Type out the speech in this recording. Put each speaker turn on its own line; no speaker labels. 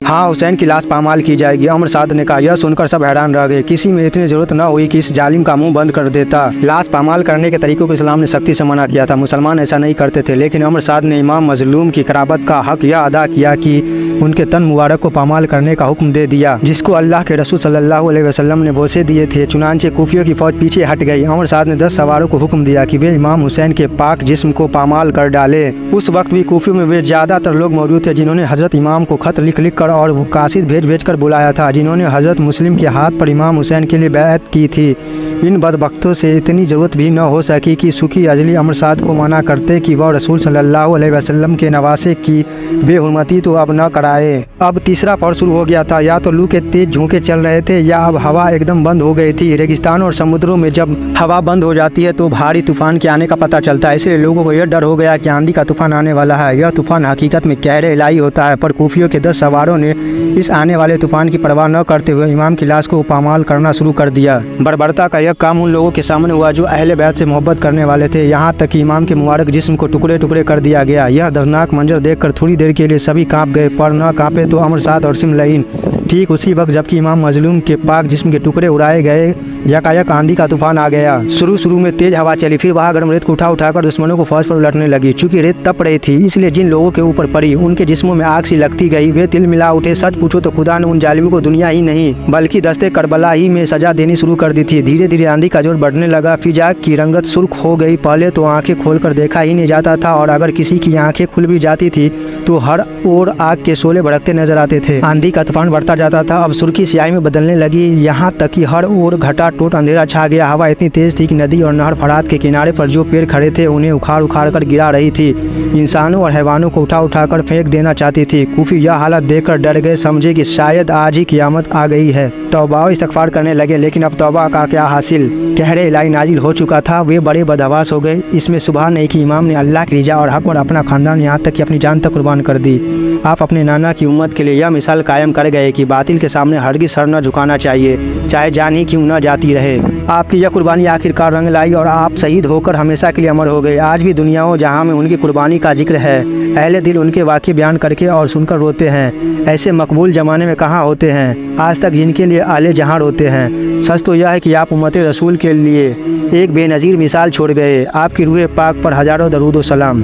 हाँ, हुसैन की लाश पामाल की जाएगी, अमर साद ने कहा। यह सुनकर सब हैरान रह गए। किसी में इतनी जरूरत न हुई कि इस जालिम का मुंह बंद कर देता। लाश पामाल करने के तरीकों को इस्लाम ने सख्ती से मना किया था। मुसलमान ऐसा नहीं करते थे, लेकिन अमर साद ने इमाम मजलूम की कराबत का हक यह अदा किया कि उनके तन मुबारक को पामाल करने का हुक्म दे दिया, जिसको अल्लाह के रसूल सल्लल्लाहु अलैहि वसल्लम ने बोसे दिए थे। चुनांचे कूफियों की फौज पीछे हट गई। अमर साद ने 10 सवारों को हुक्म दिया कि वे इमाम हुसैन के पाक जिस्म को पामाल कर डाले। उस वक्त भी कूफियों में वे ज्यादातर लोग मौजूद थे जिन्होंने हजरत इमाम को खत लिख लिख कर और कासिद भेज कर बुलाया था, जिन्होंने हजरत मुस्लिम के हाथ पर इमाम हुसैन के लिए बैत की थी। इन बदबख्तों से इतनी ज़रूरत भी न हो सकी कि सुखी अजली अमर साद को मना करते कि वह रसूल सल्लल्लाहु अलैहि वसल्लम के नवासे की बेहुरमती तो अब न कराए। अब तीसरा पहर शुरू हो गया था। या तो लू के तेज झोंके चल रहे थे या अब हवा एकदम बंद हो गई थी। रेगिस्तानों और समुद्रों में जब हवा बंद हो जाती है तो भारी तूफान के आने का पता चलता है। इसलिए लोगों को यह डर हो गया कि आंधी का तूफान आने वाला है। यह तूफान हकीकत में कहर इलाही होता है, पर कूफियों के 10 सवारों ने इस आने वाले तूफान की परवाह न करते हुए इमाम की लाश को पामाल करना शुरू कर दिया। बर्बरता का यह काम उन लोगों के सामने हुआ जो अहले बैत से मोहब्बत करने वाले थे। यहाँ तक कि इमाम के मुबारक जिस्म को टुकड़े टुकड़े कर दिया गया। यह दर्दनाक मंजर देखकर थोड़ी देर के लिए सभी कांप गए, पर न कांपे तो अमर साद और सिमलईन। ठीक उसी वक्त जबकि इमाम मजलूम के पाक जिस्म के टुकड़े उड़ाए गए, यकायक आंधी का तूफान आ गया। शुरू में तेज हवा चली, फिर वह गर्म रेत को उठाकर दुश्मनों को फौज पर उलटने लगी। चूंकि रेत तप रही थी, इसलिए जिन लोगों के ऊपर पड़ी उनके जिस्मों में आग सी लगती गई। वे तिल मिला उठे। सच पूछो तो खुदा ने उन जालिमों को दुनिया ही नहीं बल्कि दस्ते करबला ही में सजा देनी शुरू कर दी थी। धीरे धीरे आंधी का जोर बढ़ने लगा। फिजा की रंगत सुर्ख हो गई। पहले तो आंखें खोलकर देखा ही नहीं जाता था, और अगर किसी की आंखें खुल भी जाती थी तो हर ओर आग के शोले भड़कते नजर आते थे। आंधी का तूफान बढ़ता जाता था, अब सुर्खी स्याही में बदलने लगी। यहाँ तक कि हर ओर घटा टोट अंधेरा छा गया। हवा इतनी तेज थी कि नदी और नहर फरात के किनारे पर जो पेड़ खड़े थे उन्हें उखाड़ उखाड़ कर गिरा रही थी। इंसानों और हैवानों को उठा उठा कर फेंक देना चाहती थी। कूफी यह हालत देखकर डर गए, समझे कि शायद आज ही क़यामत आ गई है। तौबा इस्तग़फ़ार करने लगे, लेकिन अब तौबा का क्या हासिल। कहरे इलाही नाजिल हो चुका था। वे बड़े बदहवास हो गए। इसमें सुबह नहीं कि इमाम ने अल्लाह की रिजा और हक और अपना खानदान यहाँ तक कि अपनी जान तक कुर्बान कर दी। आप अपने नाना की उम्मत के लिए यह मिसाल कायम कर गए कि बातिल के सामने हरगिज़ सर न झुकाना चाहिए, चाहे जान ही क्यों न जाती रहे। आपकी यह कुर्बानी आखिरकार रंग लाई और आप शहीद होकर हमेशा के लिए अमर हो गए। आज भी दुनियाओं जहाँ में उनकी कुर्बानी का जिक्र है, अहले दिल उनके वाक़े बयान करके और सुनकर रोते हैं। ऐसे मकबूल ज़माने में कहाँ होते हैं आज तक जिनके लिए आले जहाँ रोते हैं। सच तो यह है कि आप उम्मत रसूल के लिए एक बेनज़ीर मिसाल छोड़ गए। आपकी रूह पाक पर हज़ारों दरूद व सलाम।